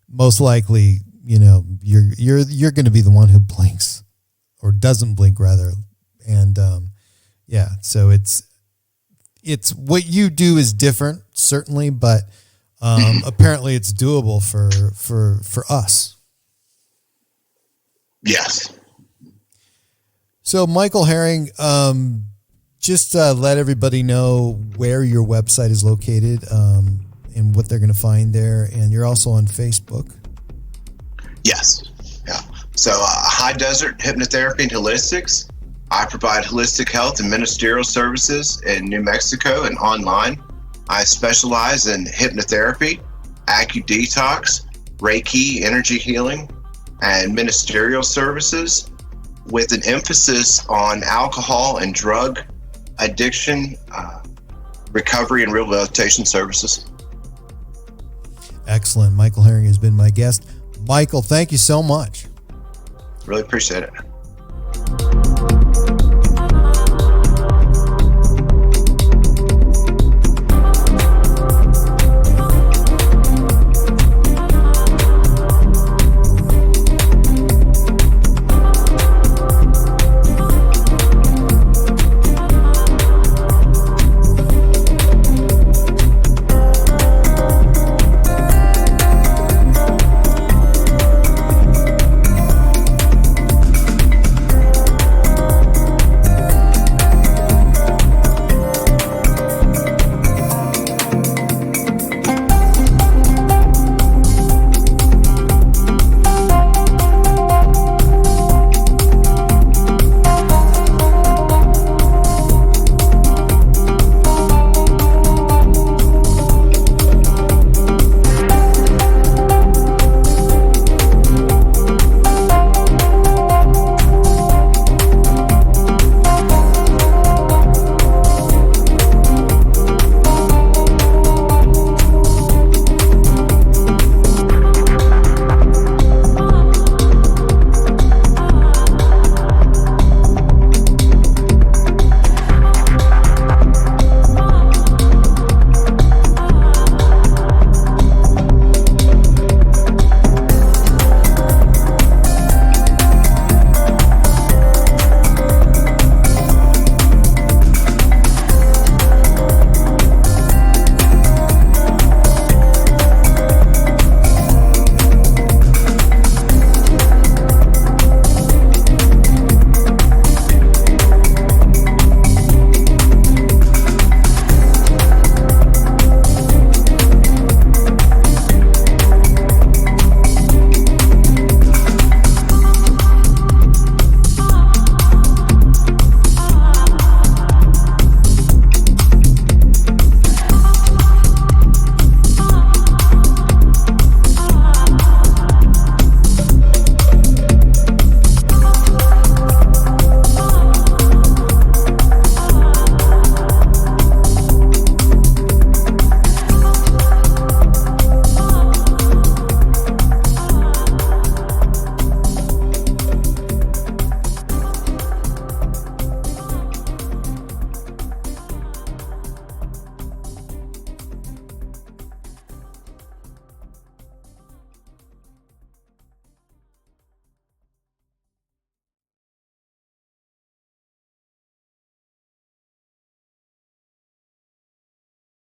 most likely, you're going to be the one who blinks, or doesn't blink rather. And so it's what you do is different, certainly, but apparently it's doable for us. Yes. So, Michael Herring, just let everybody know where your website is located, and what they're going to find there. And you're also on Facebook. Yes. Yeah. So, High Desert Hypnotherapy and Holistics. I provide holistic health and ministerial services in New Mexico and online. I specialize in hypnotherapy, acu-detox, Reiki, energy healing, and ministerial services, with an emphasis on alcohol and drug addiction, recovery, and rehabilitation services. Excellent. Michael Herring has been my guest. Michael, thank you so much. Really appreciate it.